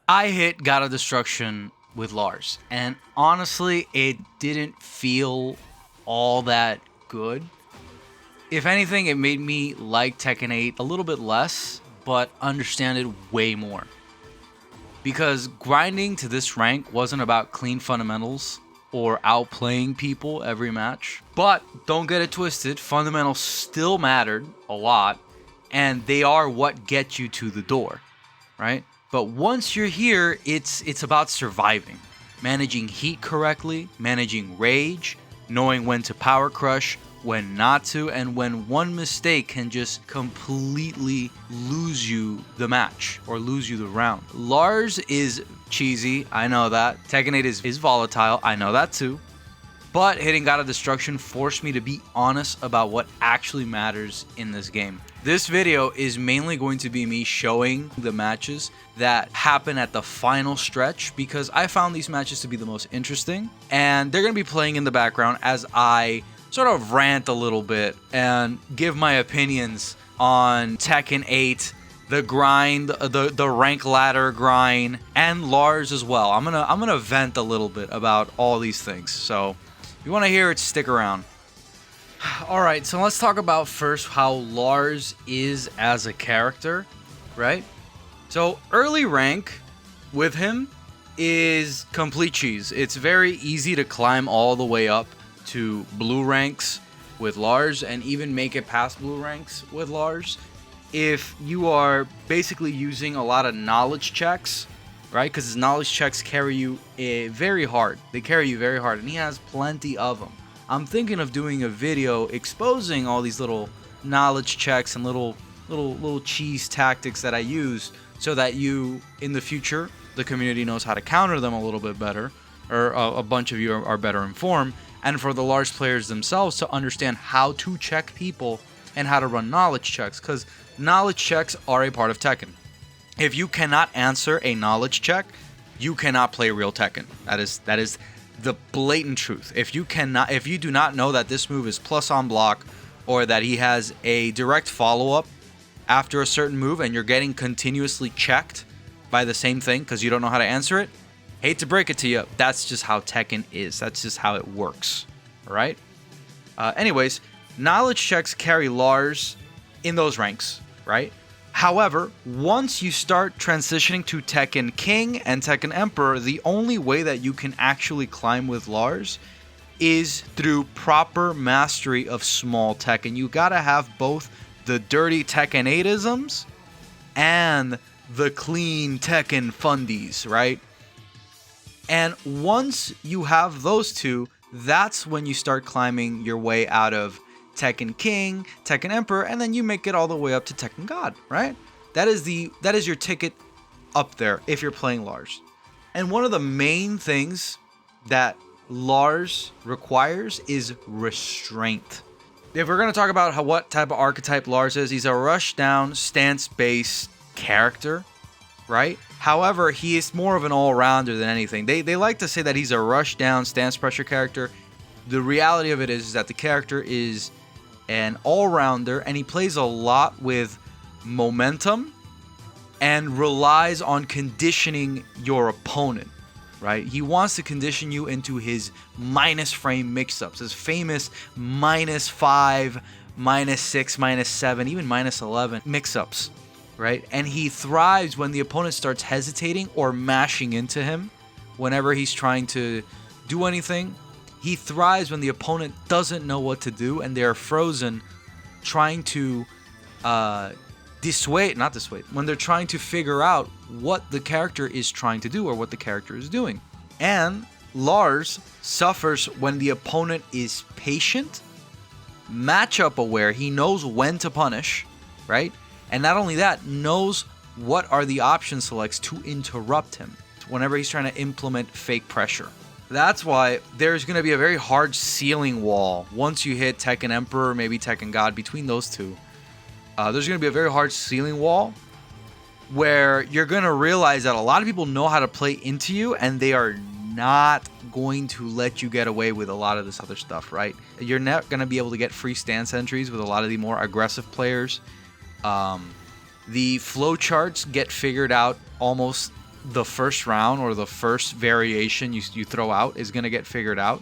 I hit God of Destruction with Lars, and honestly, it didn't feel all that good. If anything, it made me like Tekken 8 a little bit less, but understand it way more. Because grinding to this rank wasn't about clean fundamentals or outplaying people every match. But don't get it twisted, fundamentals still mattered a lot, and they are what get you to the door, right? But once you're here, it's about surviving, managing heat correctly, managing rage, knowing when to power crush, when not to, and when one mistake can just completely lose you the match or lose you the round. Lars is cheesy, I know that. Tekken 8 is volatile, I know that too. But hitting God of Destruction forced me to be honest about what actually matters in this game. This video is mainly going to be me showing the matches that happen at the final stretch because I found these matches to be the most interesting, and they're going to be playing in the background as I sort of rant a little bit and give my opinions on Tekken 8, the grind, the rank ladder grind, and Lars as well. I'm gonna vent a little bit about all these things. So if you want to hear it, stick around. Alright, so let's talk about first how Lars is as a character, right? So early rank with him is complete cheese. It's very easy to climb all the way up to blue ranks with Lars and even make it past blue ranks with Lars if you are basically using a lot of knowledge checks, right? Because his knowledge checks carry you very hard. They carry you very hard, and he has plenty of them. I'm thinking of doing a video exposing all these little knowledge checks and little cheese tactics that I use so that you, in the future, the community knows how to counter them a little bit better, or a bunch of you are better informed, and for the Lars players themselves to understand how to check people and how to run knowledge checks, because knowledge checks are a part of Tekken. If you cannot answer a knowledge check, you cannot play real Tekken. That is the blatant truth. If you do not know that this move is plus on block, or that he has a direct follow-up after a certain move and you're getting continuously checked by the same thing because you don't know how to answer it, hate to break it to you, that's just how Tekken is. That's just how it works. All right? Anyways, knowledge checks carry Lars in those ranks, right? However, once you start transitioning to Tekken King and Tekken Emperor, the only way that you can actually climb with Lars is through proper mastery of small Tekken. You gotta have both the dirty Tekken 8-isms and the clean Tekken fundies, right? And once you have those two, that's when you start climbing your way out of Tekken King, Tekken Emperor, and then you make it all the way up to Tekken God, right? That is your ticket up there if you're playing Lars. And one of the main things that Lars requires is restraint. If we're going to talk about what type of archetype Lars is, he's a rush down, stance-based character, right? However, he is more of an all-rounder than anything. They like to say that he's a rush down, stance pressure character. The reality of it is that the character is an all-rounder, and he plays a lot with momentum and relies on conditioning your opponent, right? He wants to condition you into his minus frame mix-ups, his famous -5, -6, -7, even -11 mix-ups, right? And he thrives when the opponent starts hesitating or mashing into him whenever he's trying to do anything. He thrives when the opponent doesn't know what to do and they're frozen trying to when they're trying to figure out what the character is trying to do or what the character is doing. And Lars suffers when the opponent is patient, matchup aware, he knows when to punish, right? And not only that, knows what are the option selects to interrupt him whenever he's trying to implement fake pressure. That's why there's going to be a very hard ceiling wall once you hit Tekken Emperor, maybe Tekken God, between those two. There's going to be a very hard ceiling wall where you're going to realize that a lot of people know how to play into you and they are not going to let you get away with a lot of this other stuff, right? You're not going to be able to get free stance entries with a lot of the more aggressive players. The flowcharts get figured out almost the first round or the first variation you throw out is going to get figured out.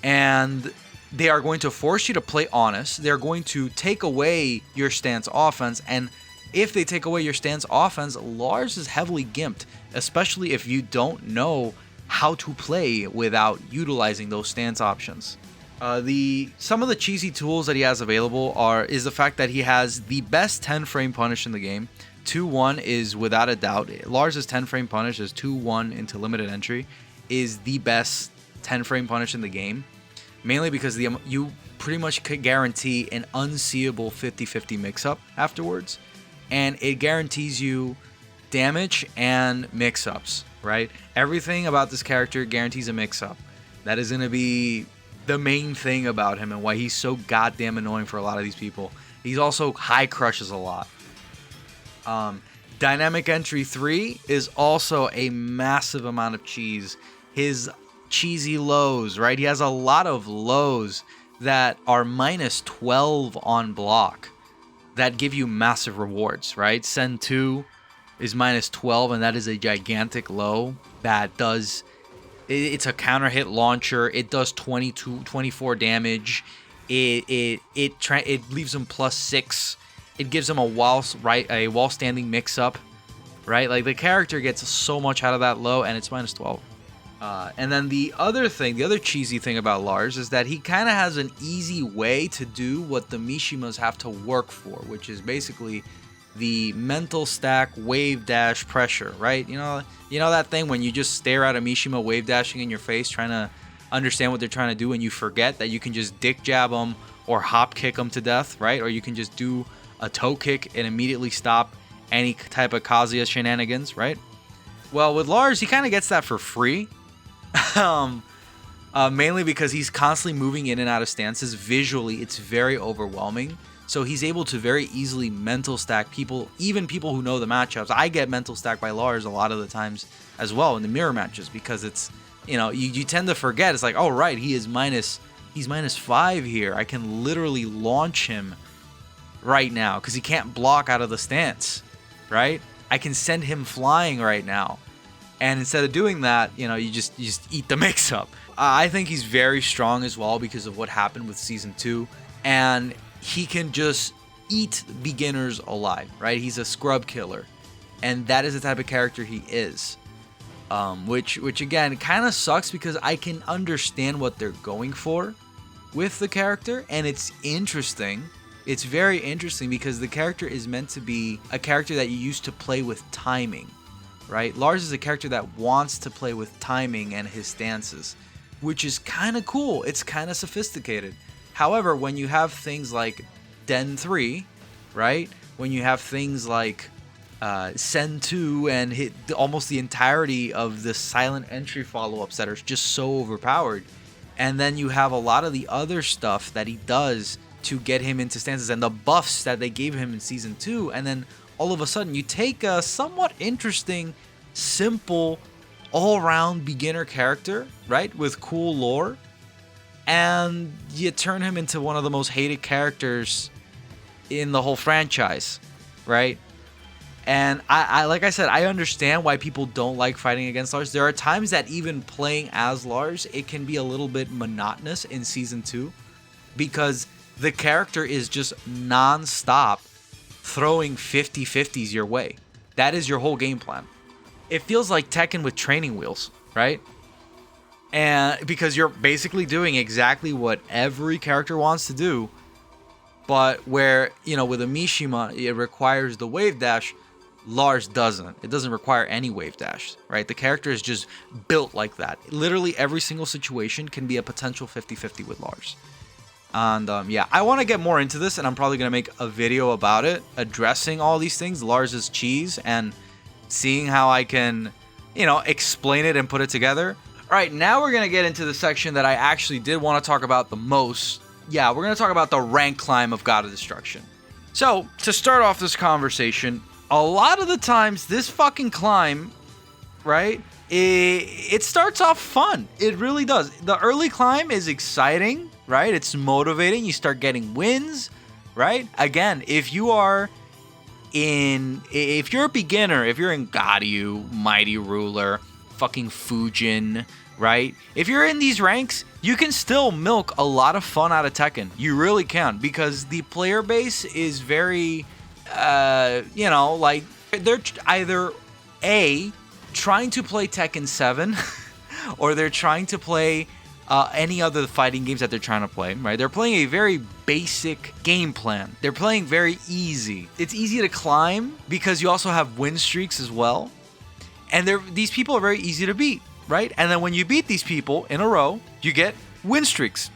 And they are going to force you to play honest. They're going to take away your stance offense. And if they take away your stance offense, Lars is heavily gimped, especially if you don't know how to play without utilizing those stance options. Some of the cheesy tools that he has available is the fact that he has the best 10 frame punish in the game. 2-1 is without a doubt. Lars' 10 frame punish is 2-1 into limited entry is the best 10 frame punish in the game, mainly because you pretty much could guarantee an unseeable 50-50 mix-up afterwards, and it guarantees you damage and mix-ups, right? Everything about this character guarantees a mix-up. That is going to be the main thing about him and why he's so goddamn annoying for a lot of these people. He's also high crushes a lot. Dynamic entry 3 is also a massive amount of cheese. His cheesy lows, right? He has a lot of lows that are minus 12 on block that give you massive rewards, right? Send 2 is minus 12, and that is a gigantic low that does... It's a counter hit launcher. It does 24 damage. It leaves him plus 6. It gives him a wall standing mix up, right? Like the character gets so much out of that low, and it's minus 12. And then the other cheesy thing about Lars is that he kind of has an easy way to do what the Mishimas have to work for, which is basically the mental stack wave dash pressure, right? You know that thing when you just stare at a Mishima wave dashing in your face, trying to understand what they're trying to do, and you forget that you can just dick jab them or hop kick them to death, right? Or you can just do a toe kick and immediately stop any type of Kazuya shenanigans, right? Well, with Lars, he kind of gets that for free. Mainly because he's constantly moving in and out of stances. Visually, it's very overwhelming. So he's able to very easily mental stack people, even people who know the matchups. I get mental stacked by Lars a lot of the times as well in the mirror matches because it's, you tend to forget. It's like, oh, right, he's minus 5 here. I can literally launch him right now because he can't block out of the stance, right? I can send him flying right now. And instead of doing that, you just eat the mix-up. I think he's very strong as well because of what happened with Season 2. And he can just eat beginners alive, right? He's a scrub killer. And that is the type of character he is. Which again, kind of sucks because I can understand what they're going for with the character. And it's interesting. It's very interesting because the character is meant to be a character that you use to play with timing. Right? Lars is a character that wants to play with timing and his stances, which is kind of cool. It's kind of sophisticated. However, when you have things like Den 3, right? When you have things like Sen 2 and hit almost the entirety of the silent entry follow-ups that are just so overpowered, and then you have a lot of the other stuff that he does to get him into stances and the buffs that they gave him in Season 2, and then all of a sudden you take a somewhat interesting, simple, all-around beginner character, right, with cool lore, and you turn him into one of the most hated characters in the whole franchise, right? And I like I said, I understand why people don't like fighting against Lars. There are times that even playing as Lars, it can be a little bit monotonous in Season 2 because the character is just non-stop throwing 50-50s your way. That is your whole game plan. It feels like Tekken with training wheels, right? And because you're basically doing exactly what every character wants to do, but where, with a Mishima, it requires the wave dash, Lars doesn't. It doesn't require any wave dash, right? The character is just built like that. Literally every single situation can be a potential 50-50 with Lars. And I want to get more into this, and I'm probably going to make a video about it, addressing all these things, Lars's cheese, and seeing how I can, explain it and put it together. All right, now we're going to get into the section that I actually did want to talk about the most. Yeah, we're going to talk about the rank climb of God of Destruction. So, to start off this conversation, a lot of the times, this fucking climb, right, it starts off fun. It really does. The early climb is exciting, right? It's motivating. You start getting wins, right? Again, if you are if you're a beginner, if you're in Garyu, Mighty Ruler, fucking Fujin, right? If you're in these ranks, you can still milk a lot of fun out of Tekken. You really can, because the player base is very, like, they're either A, trying to play Tekken 7, or they're trying to play any other fighting games that they're trying to play, right? They're playing a very basic game plan. They're playing very easy. It's easy to climb because you also have win streaks as well. And these people are very easy to beat, right? And then when you beat these people in a row, you get win streaks.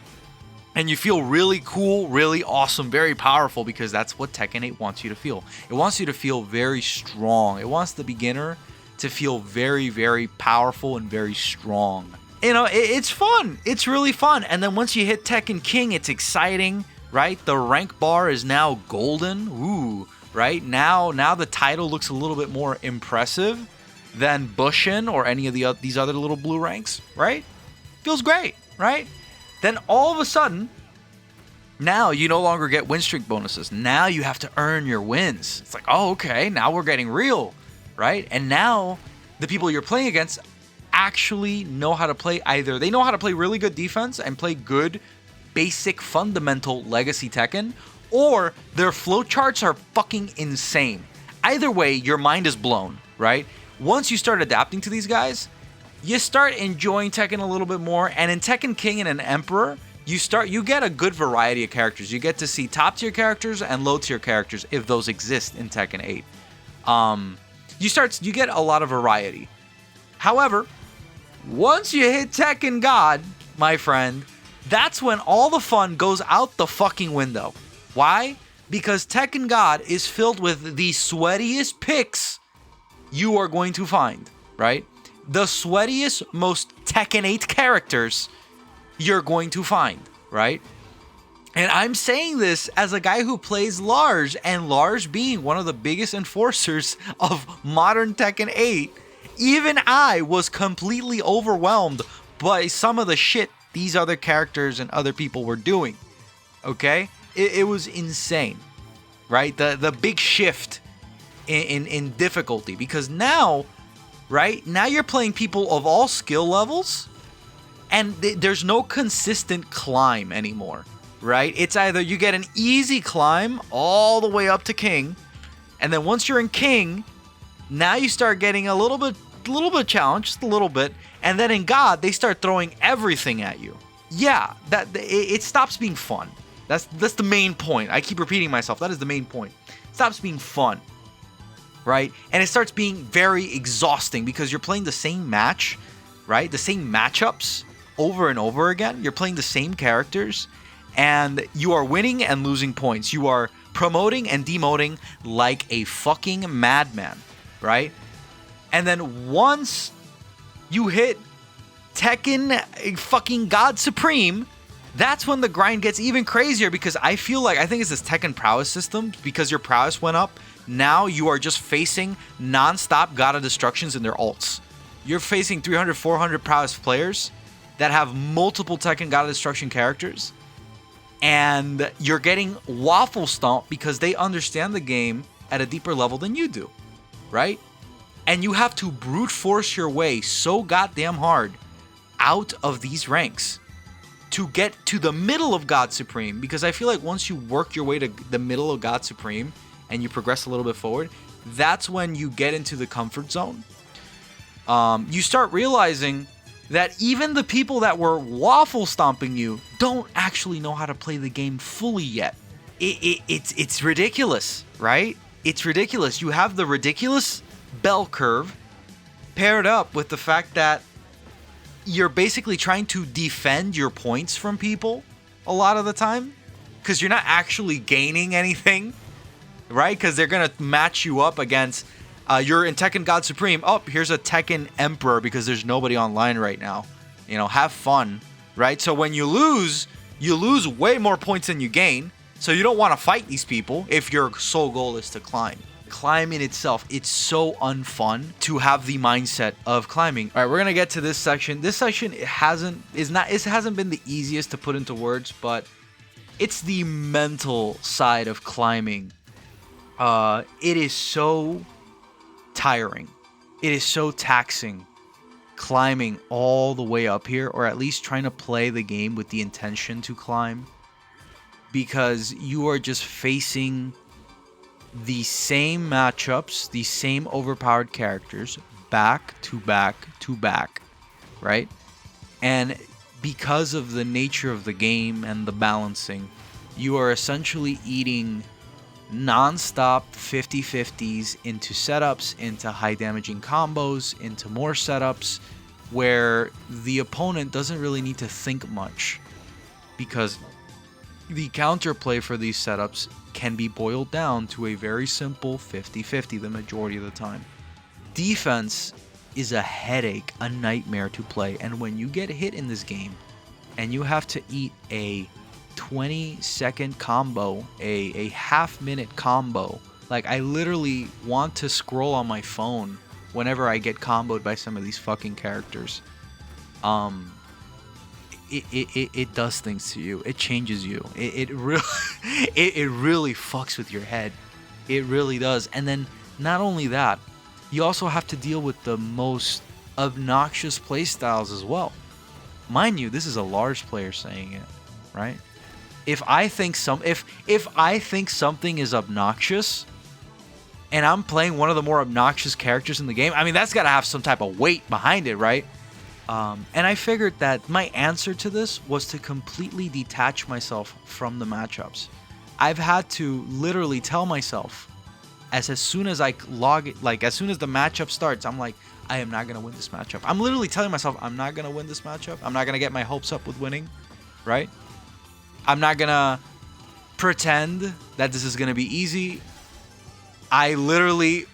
And you feel really cool, really awesome, very powerful, because that's what Tekken 8 wants you to feel. It wants you to feel very strong. It wants the beginner to feel very, very powerful and very strong. It's fun. It's really fun. And then once you hit Tekken King, it's exciting, right? The rank bar is now golden. Ooh, right? Now the title looks a little bit more impressive than Bushin or any of these other little blue ranks, right? Feels great, right? Then all of a sudden, now you no longer get win streak bonuses. Now you have to earn your wins. It's like, oh, okay, now we're getting real, right? And now the people you're playing against actually know how to play. Either they know how to play really good defense and play good, basic, fundamental Legacy Tekken, or their flowcharts are fucking insane. Either way, your mind is blown, right? Once you start adapting to these guys, you start enjoying Tekken a little bit more. And in Tekken King and an Emperor, you get a good variety of characters. You get to see top tier characters and low tier characters, if those exist in Tekken 8. You get a lot of variety. However, once you hit Tekken God, my friend, that's when all the fun goes out the fucking window. Why? Because Tekken God is filled with the sweatiest picks you are going to find, right? The sweatiest, most Tekken 8 characters you're going to find, right? And I'm saying this as a guy who plays Lars, and Lars being one of the biggest enforcers of modern Tekken 8, even I was completely overwhelmed by some of the shit these other characters and other people were doing, okay? It was insane, right? The big shift in difficulty, because now, right, now you're playing people of all skill levels, and there's no consistent climb anymore, right? It's either you get an easy climb all the way up to King, and then once you're in King, now you start getting a little bit challenged, just a little bit, and then in God, they start throwing everything at you. Yeah, it stops being fun. That's the main point. I keep repeating myself. That is the main point. It stops being fun, right? And it starts being very exhausting because you're playing the same match, right? The same matchups over and over again. You're playing the same characters, and you are winning and losing points. You are promoting and demoting like a fucking madman, right? And then once you hit Tekken fucking God Supreme, that's when the grind gets even crazier, because I think it's this Tekken prowess system. Because your prowess went up, now you are just facing non-stop God of Destructions in their ults. You're facing 300, 400 prowess players that have multiple Tekken God of Destruction characters, and you're getting waffle stomped because they understand the game at a deeper level than you do, right? And you have to brute force your way so goddamn hard out of these ranks to get to the middle of God Supreme, because I feel like once you work your way to the middle of God Supreme and you progress a little bit forward, that's when you get into the comfort zone. You start realizing that even the people that were waffle stomping you don't actually know how to play the game fully yet. It's ridiculous, right? It's ridiculous. You have the ridiculous bell curve paired up with the fact that you're basically trying to defend your points from people a lot of the time, because you're not actually gaining anything, right? Because they're going to match you up against, you're in Tekken God Supreme. Oh, here's a Tekken Emperor because there's nobody online right now. Have fun, right? So when you lose way more points than you gain. So you don't want to fight these people if your sole goal is to climb. Climbing itself, it's so unfun to have the mindset of climbing. All right, we're gonna get to this section. This section hasn't been the easiest to put into words, but it's the mental side of climbing It is so tiring. It is so taxing climbing all the way up here, or at least trying to play the game with the intention to climb, because you are just facing the same matchups, the same overpowered characters back to back to back, right? And because of the nature of the game and the balancing, you are essentially eating non-stop 50-50s into setups, into high damaging combos, into more setups, where the opponent doesn't really need to think much, because the counterplay for these setups can be boiled down to a very simple 50-50 the majority of the time. Defense is a headache, a nightmare to play, and when you get hit in this game and you have to eat a 20-second combo, a half-minute combo, like, I literally want to scroll on my phone whenever I get comboed by some of these fucking characters. It does things to you. It changes you. It really it really fucks with your head. It really does. And then not only that, you also have to deal with the most obnoxious playstyles as well. Mind you, this is a Lars player saying it, right? If I think something is obnoxious, and I'm playing one of the more obnoxious characters in the game, I mean, that's got to have some type of weight behind it, right? And I figured that my answer to this was to completely detach myself from the matchups. I've had to literally tell myself, as soon as I log it, like as soon as the matchup starts, I'm like, I am not going to win this matchup. I'm literally telling myself, I'm not going to win this matchup. I'm not going to get my hopes up with winning, right? I'm not going to pretend that this is going to be easy. I literally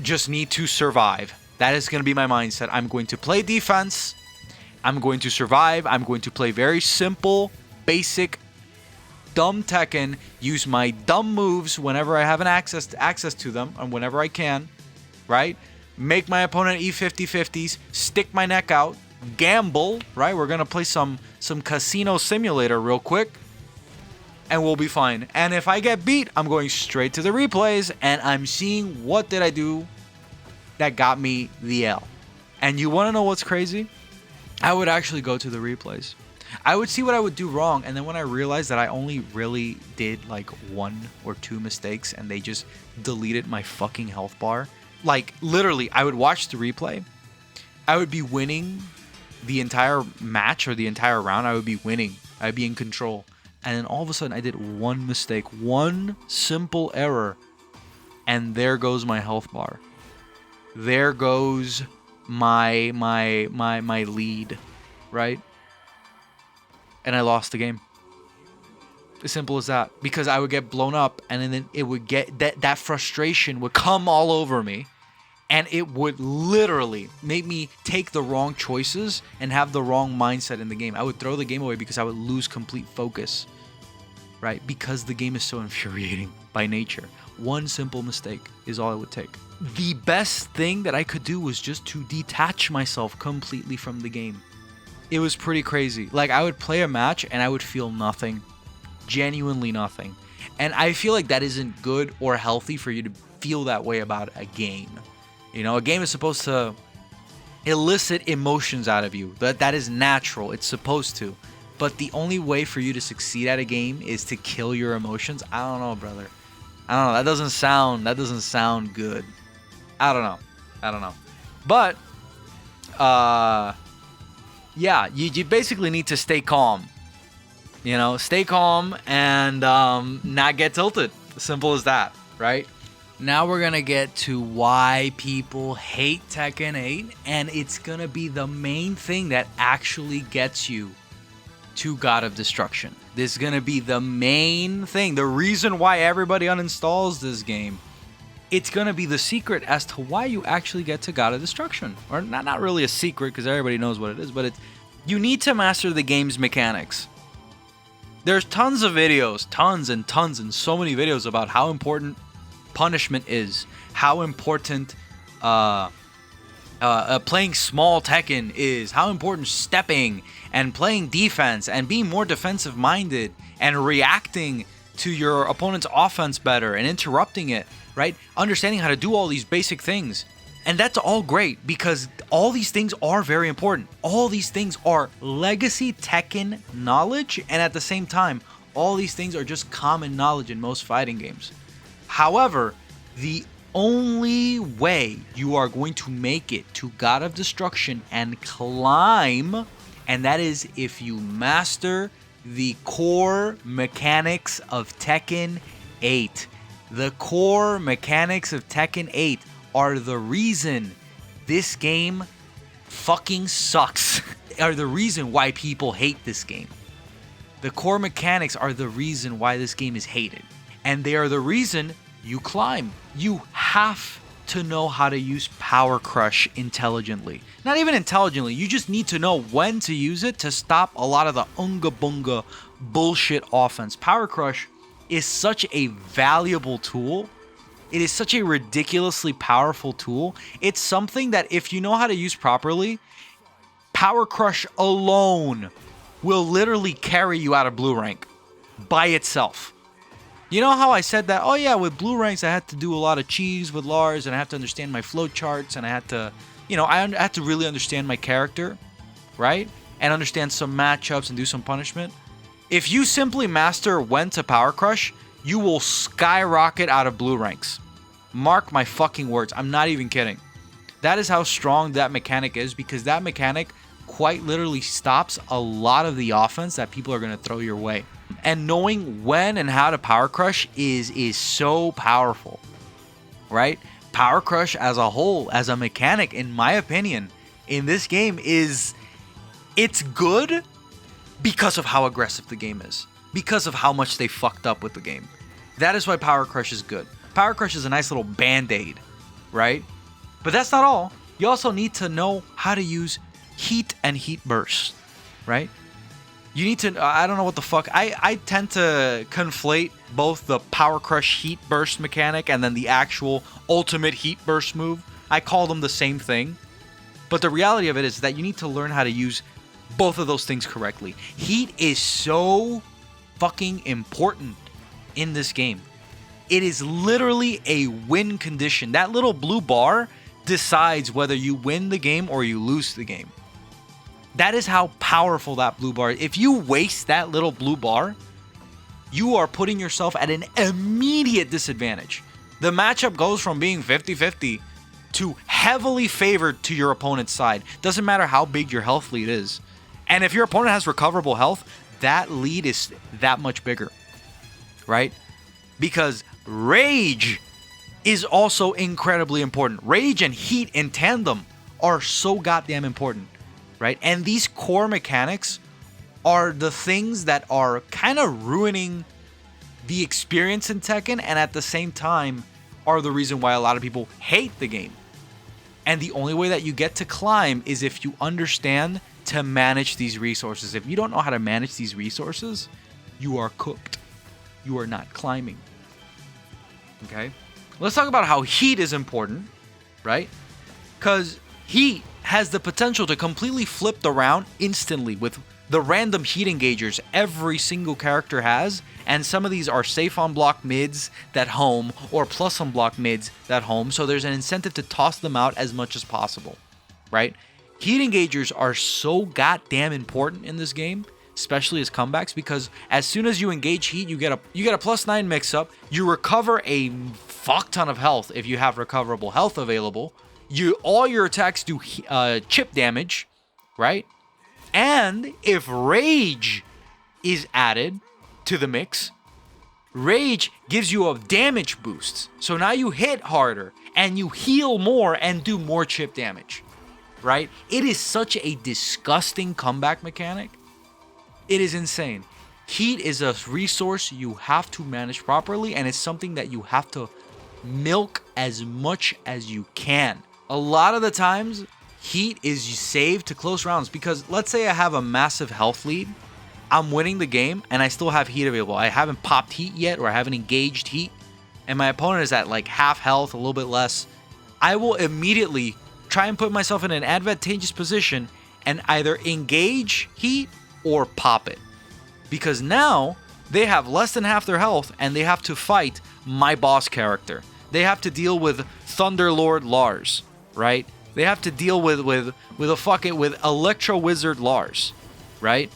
just need to survive. That is going to be my mindset. I'm going to play defense. I'm going to survive. I'm going to play very simple, basic, dumb Tekken. Use my dumb moves whenever I have an access to them, and whenever I can, right? Make my opponent eat 50-50s. Stick my neck out. Gamble, right? We're going to play some casino simulator real quick, and we'll be fine. And if I get beat, I'm going straight to the replays, and I'm seeing what did I do that got me the L. And you want to know what's crazy? I would actually go to the replays. I would see what I would do wrong, and then when I realized that I only really did like 1 or 2 mistakes and they just deleted my fucking health bar, like literally I would watch the replay. I would be winning the entire match or the entire round. I would be winning. I'd be in control. And then all of a sudden I did 1 mistake, 1 simple error, and there goes my health bar. There goes my lead, right? And I lost the game. As simple as that. Because I would get blown up, and then it would get that frustration would come all over me, and it would literally make me take the wrong choices and have the wrong mindset in the game. I would throw the game away because I would lose complete focus, right? Because the game is so infuriating by nature. 1 simple mistake is all it would take. The best thing that I could do was just to detach myself completely from the game. It was pretty crazy. Like, I would play a match and I would feel nothing. Genuinely nothing. And I feel like that isn't good or healthy for you to feel that way about a game. You know, a game is supposed to elicit emotions out of you. That is natural. It's supposed to. But the only way for you to succeed at a game is to kill your emotions. I don't know, brother. I don't know. That doesn't sound good. I don't know. But yeah, you basically need to stay calm. You know, stay calm and not get tilted. Simple as that, right? Now we're going to get to why people hate Tekken 8, and it's going to be the main thing that actually gets you to God of Destruction. This is going to be the main thing, the reason why everybody uninstalls this game. It's going to be the secret as to why you actually get to God of Destruction. Or not really a secret, because everybody knows what it is, but you need to master the game's mechanics. There's tons of videos, tons and so many videos about how important punishment is, how important playing small Tekken is, how important stepping and playing defense and being more defensive minded and reacting to your opponent's offense better and interrupting it, right? Understanding how to do all these basic things. And that's all great because all these things are very important. All these things are legacy Tekken knowledge, and at the same time, all these things are just common knowledge in most fighting games. However, the only way you are going to make it to God of Destruction and climb, and that is if you master the core mechanics of Tekken 8. The core mechanics of Tekken 8 are the reason this game fucking sucks. Are the reason why people hate this game. The core mechanics are the reason why this game is hated. And they are the reason you climb. You have to know how to use Power Crush intelligently. Not even intelligently, you just need to know when to use it to stop a lot of the unga bunga bullshit offense. Power Crush is such a valuable tool. It is such a ridiculously powerful tool. It's something that if you know how to use properly, Power Crush alone will literally carry you out of blue rank by itself. You know how I said that, oh yeah, with blue ranks I had to do a lot of cheese with Lars and I have to understand my flow charts and I had to, I had to really understand my character, right? And understand some matchups and do some punishment. If you simply master when to Power Crush, you will skyrocket out of blue ranks. Mark my fucking words. I'm not even kidding. That is how strong that mechanic is because that mechanic quite literally stops a lot of the offense that people are going to throw your way. And knowing when and how to Power Crush is so powerful, right? Power Crush as a whole, as a mechanic, in my opinion, in this game it's good because of how aggressive the game is. Because of how much they fucked up with the game. That is why Power Crush is good. Power Crush is a nice little band-aid, right? But that's not all. You also need to know how to use Heat and Heat Burst, right? You need to, I don't know what the fuck. I tend to conflate both the Power Crush Heat Burst mechanic and then the actual ultimate Heat Burst move. I call them the same thing. But the reality of it is that you need to learn how to use both of those things correctly. Heat is so fucking important in this game. It is literally a win condition. That little blue bar decides whether you win the game or you lose the game. That is how powerful that blue bar is. If you waste that little blue bar, you are putting yourself at an immediate disadvantage. The matchup goes from being 50-50 to heavily favored to your opponent's side. Doesn't matter how big your health lead is. And if your opponent has recoverable health, that lead is that much bigger, right? Because Rage is also incredibly important. Rage and Heat in tandem are so goddamn important, right? And these core mechanics are the things that are kind of ruining the experience in Tekken, and at the same time are the reason why a lot of people hate the game. And the only way that you get to climb is if you understand to manage these resources. If you don't know how to manage these resources, you are cooked. You are not climbing. Okay? Let's talk about how Heat is important, right? Because Heat has the potential to completely flip the round instantly with the random Heat engagers every single character has, and some of these are safe on block mids that home or plus on block mids that home, so there's an incentive to toss them out as much as possible, right? Heat engagers are so goddamn important in this game, especially as comebacks, because as soon as you engage Heat, you get a +9 mix-up, you recover a fuck ton of health if you have recoverable health available, all your attacks do chip damage, right? And if Rage is added to the mix, Rage gives you a damage boost. So now you hit harder and you heal more and do more chip damage, right? It is such a disgusting comeback mechanic. It is insane. Heat is a resource you have to manage properly, and it's something that you have to milk as much as you can. A lot of the times, Heat is saved to close rounds because let's say I have a massive health lead, I'm winning the game, and I still have Heat available. I haven't popped Heat yet, or I haven't engaged Heat, and my opponent is at like half health, a little bit less. I will immediately try and put myself in an advantageous position and either engage Heat or pop it. Because now they have less than half their health, and they have to fight my boss character. They have to deal with Thunderlord Lars, right? They have to deal with Electro Wizard Lars, right?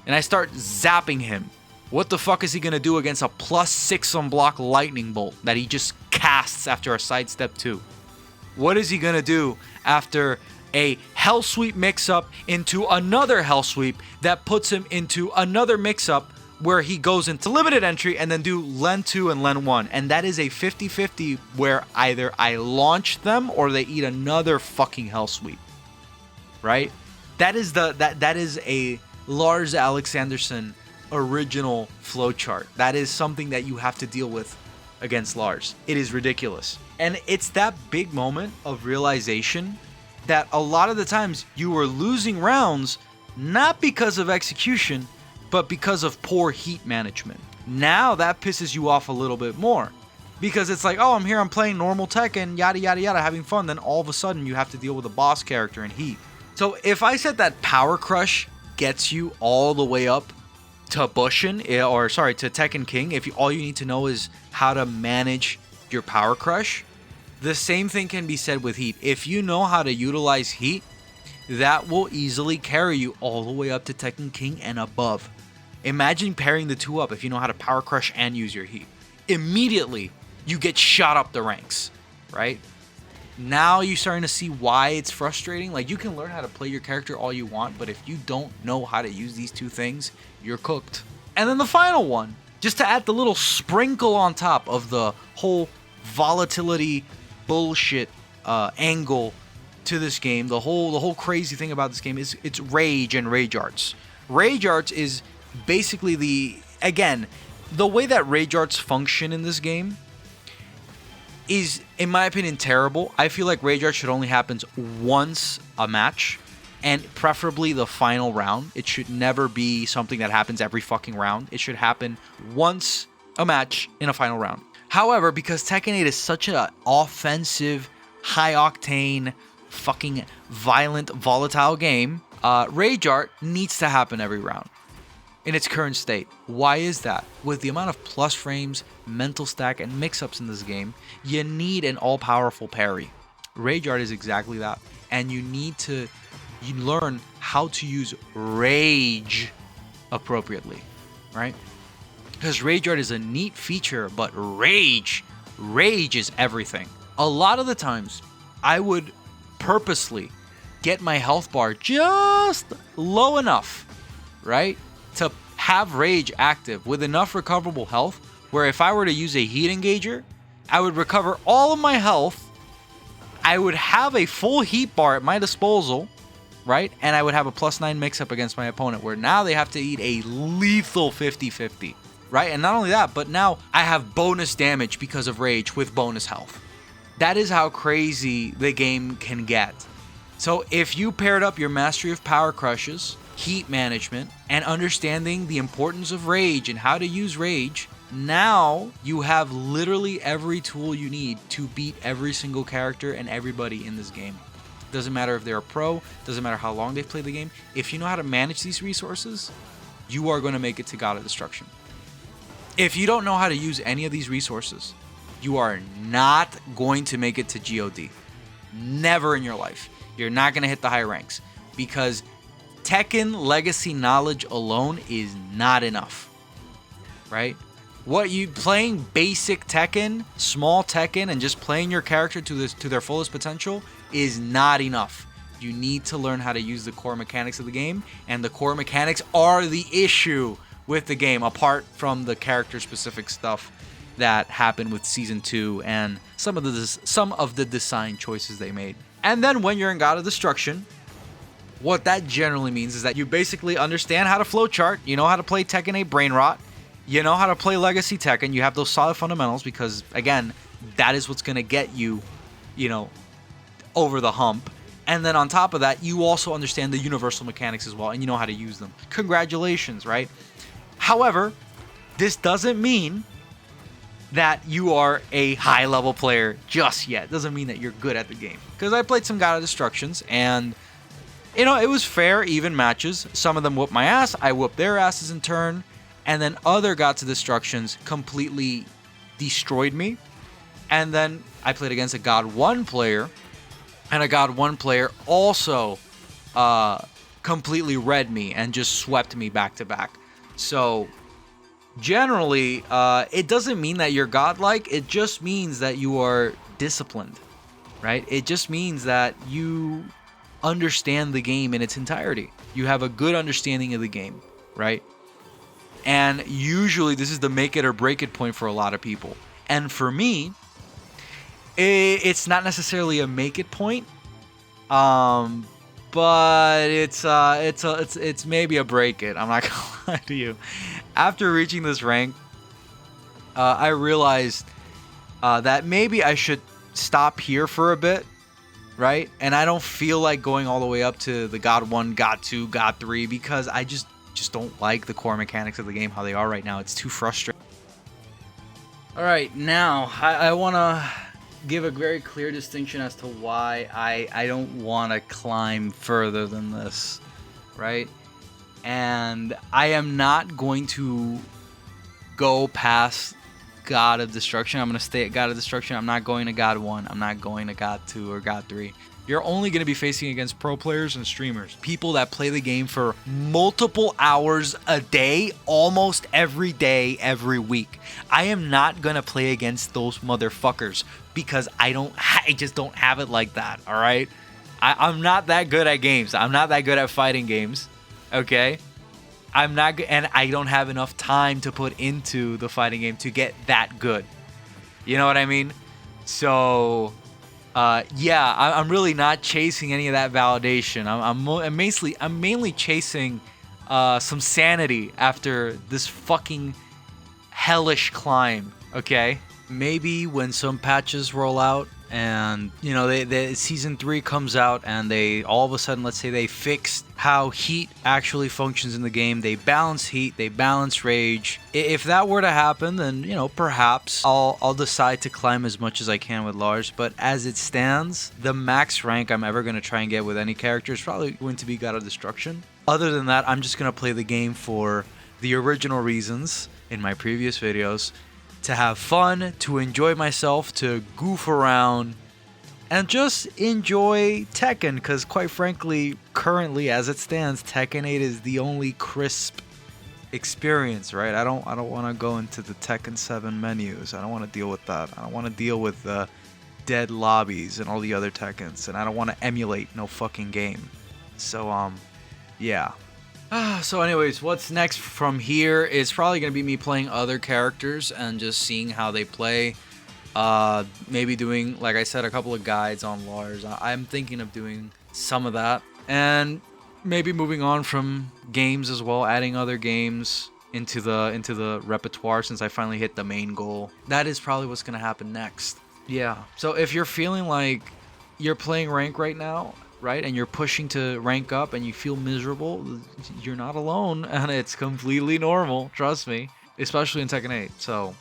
And I start zapping him. What the fuck is he gonna do against a +6 on block lightning bolt that he just casts after a sidestep 2? What is he gonna do after a Hell Sweep mix-up into another Hell Sweep that puts him into another mix-up where he goes into limited entry and then do Len 2 and Len 1? And that is a 50-50 where either I launch them or they eat another fucking Hell Sweep, right? That is a Lars Alexanderson original flowchart. That is something that you have to deal with against Lars. It is ridiculous. And it's that big moment of realization that a lot of the times you were losing rounds not because of execution, but because of poor heat management. Now that pisses you off a little bit more, because it's like, oh, I'm here, I'm playing normal Tekken, yada yada yada, having fun. Then all of a sudden you have to deal with a boss character in heat. So if I said that Power Crush gets you all the way up to Bushin, or sorry, to Tekken King, if all you need to know is how to manage your Power Crush, the same thing can be said with heat. If you know how to utilize heat, that will easily carry you all the way up to Tekken King and above. Imagine pairing the two up if you know how to Power Crush and use your heat. Immediately, you get shot up the ranks, right? Now you're starting to see why it's frustrating. Like, you can learn how to play your character all you want, but if you don't know how to use these two things, you're cooked. And then the final one, just to add the little sprinkle on top of the whole volatility bullshit angle to this game, the whole crazy thing about this game is it's rage and rage arts. Rage arts is basically the way that rage arts function in this game is, in my opinion, terrible. I feel like rage arts should only happen once a match, and preferably the final round. It should never be something that happens every fucking round. It should happen once a match in a final round. However, because Tekken 8 is such an offensive, high-octane, fucking violent, volatile game, rage art needs to happen every round in its current state. Why is that? With the amount of plus frames, mental stack, and mix-ups in this game, you need an all-powerful parry. Rage art is exactly that. And you learn how to use rage appropriately, right? Because rage art is a neat feature, but rage is everything. A lot of the times, I would purposely get my health bar just low enough, right, to have rage active with enough recoverable health where if I were to use a heat engager, I would recover all of my health, I would have a full heat bar at my disposal, right, and I would have a +9 mix-up against my opponent where now they have to eat a lethal 50-50, right? And not only that, but now I have bonus damage because of rage with bonus health. That is how crazy the game can get. So if you paired up your mastery of power crushes, heat management, and understanding the importance of rage and how to use rage, now you have literally every tool you need to beat every single character and everybody in this game. Doesn't matter if they're a pro, doesn't matter how long they've played the game. If you know how to manage these resources, you are going to make it to God of Destruction. If you don't know how to use any of these resources, you are not going to make it to GOD. Never in your life. You're not going to hit the high ranks because Tekken legacy knowledge alone is not enough, right? What you playing basic Tekken, small Tekken, and just playing your character to their fullest potential is not enough. You need to learn how to use the core mechanics of the game, and the core mechanics are the issue with the game, apart from the character-specific stuff that happened with Season 2 and some of the design choices they made. And then when you're in God of Destruction, what that generally means is that you basically understand how to flowchart, you know how to play Tekken 8 Brain Rot, you know how to play Legacy Tekken, you have those solid fundamentals because, again, that is what's going to get you, over the hump. And then on top of that, you also understand the universal mechanics as well, and you know how to use them. Congratulations, right? However, this doesn't mean that you are a high-level player just yet. It doesn't mean that you're good at the game. Because I played some God of Destructions, and, it was fair, even matches. Some of them whooped my ass. I whooped their asses in turn. and then other Gods of Destructions completely destroyed me. And then I played against a God 1 player, and a God 1 player also completely read me and just swept me back to back. So generally, it doesn't mean that you're godlike. It just means that you are disciplined, right? It just means that you understand the game in its entirety. You have a good understanding of the game, right? And usually this is the make it or break it point for a lot of people. And for me, it's not necessarily a make it point, but it's maybe a break it. I'm not gonna lie to you. After reaching this rank, I realized that maybe I should stop here for a bit, right? And I don't feel like going all the way up to the God 1, God 2, God 3 because I just don't like the core mechanics of the game how they are right now. It's too frustrating. All right, now I want to give a very clear distinction as to why I don't want to climb further than this, right? And I am not going to go past God of Destruction. I'm going to stay at God of Destruction. I'm not going to God 1. I'm not going to God 2 or God 3. You're only going to be facing against pro players and streamers. People that play the game for multiple hours a day, almost every day, every week. I am not going to play against those motherfuckers because I just don't have it like that, all right? I'm not that good at games. I'm not that good at fighting games, okay? I'm not, and I don't have enough time to put into the fighting game to get that good. You know what I mean? So, yeah, I'm really not chasing any of that validation. I'm mainly chasing some sanity after this fucking hellish climb. Okay, maybe when some patches roll out and you know the season 3 comes out and they all of a sudden, let's say they fixed how heat actually functions in the game, they balance heat, they balance rage. If that were to happen, then you know perhaps I'll decide to climb as much as I can with Lars. But as it stands, the max rank I'm ever going to try and get with any character is probably going to be God of Destruction. Other than that, I'm just going to play the game for the original reasons in my previous videos, to have fun, to enjoy myself, to goof around, and just enjoy Tekken, because quite frankly, currently as it stands, Tekken 8 is the only crisp experience, right? I don't want to go into the Tekken 7 menus. I don't want to deal with that. I don't want to deal with the dead lobbies and all the other Tekkens, and I don't want to emulate no fucking game. So yeah. So anyways, what's next from here is probably going to be me playing other characters and just seeing how they play. Maybe doing, like I said, a couple of guides on Lars. I'm thinking of doing some of that. And maybe moving on from games as well, adding other games into the repertoire since I finally hit the main goal. That is probably what's going to happen next. Yeah. So if you're feeling like you're playing rank right now, right, and you're pushing to rank up and you feel miserable, you're not alone, and it's completely normal, trust me, especially in Tekken 8. So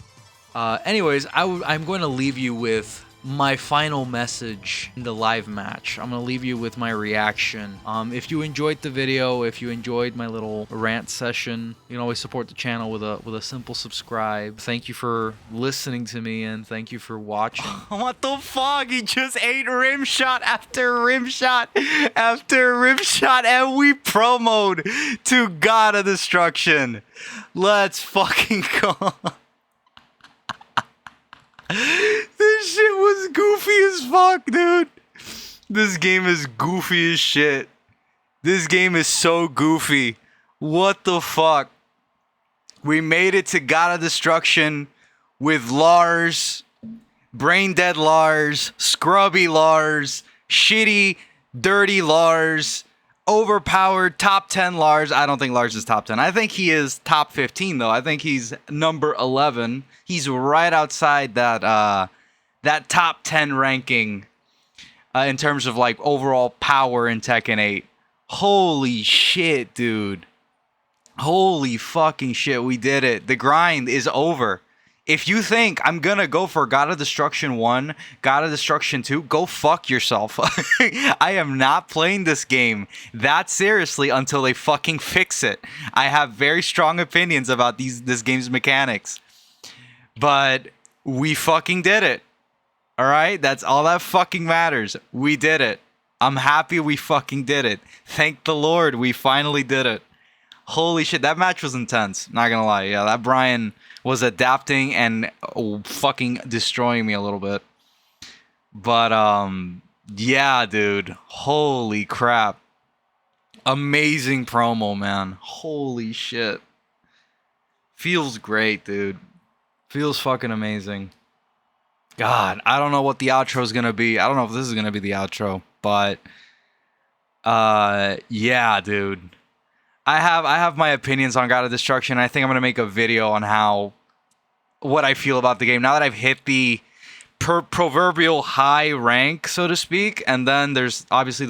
anyways, I'm going to leave you with my final message in the live match. I'm going to leave you with my reaction. If you enjoyed the video, if you enjoyed my little rant session, you can always support the channel with a simple subscribe. Thank you for listening to me, and thank you for watching. What the fuck? He just ate rim shot after rim shot after rim shot, and we promoed to God of Destruction. Let's fucking go. This shit was goofy as fuck, dude. This game is goofy as shit. This game is so goofy. What the fuck? We made it to God of Destruction with Lars, brain dead Lars, scrubby Lars, shitty, dirty Lars, overpowered top 10 Lars. I don't think Lars is top 10. I think he is top 15 though. I think he's number 11. He's right outside that that top 10 ranking in terms of like overall power in Tekken 8. Holy shit, dude. Holy fucking shit, we did it. The grind is over. If you think I'm gonna go for God of Destruction 1, God of Destruction 2, go fuck yourself. I am not playing this game that seriously until they fucking fix it. I have very strong opinions about this game's mechanics. But we fucking did it. Alright? That's all that fucking matters. We did it. I'm happy we fucking did it. Thank the Lord we finally did it. Holy shit, that match was intense. Not gonna lie. Yeah, that Brian was adapting and fucking destroying me a little bit. But, yeah, dude. Holy crap. Amazing promo, man. Holy shit. Feels great, dude. Feels fucking amazing. God, I don't know what the outro is gonna be. I don't know if this is gonna be the outro, but, yeah, dude. I have my opinions on God of Destruction. I think I'm gonna make a video on what I feel about the game now that I've hit the proverbial high rank, so to speak. And then there's obviously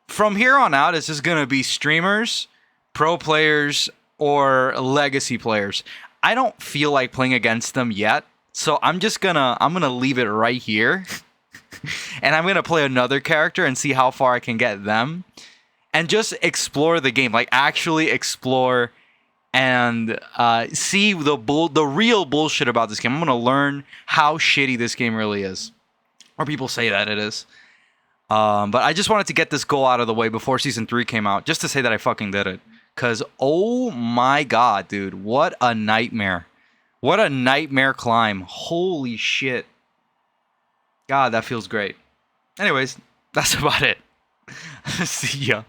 from here on out, it's just gonna be streamers, pro players, or legacy players. I don't feel like playing against them yet, so I'm gonna leave it right here, and I'm gonna play another character and see how far I can get them. And just explore the game, like actually explore and see the real bullshit about this game. I'm gonna learn how shitty this game really is, or people say that it is. But I just wanted to get this goal out of the way before Season 3 came out, just to say that I fucking did it. Cause oh my god, dude, what a nightmare! What a nightmare climb! Holy shit! God, that feels great. Anyways, that's about it. See ya.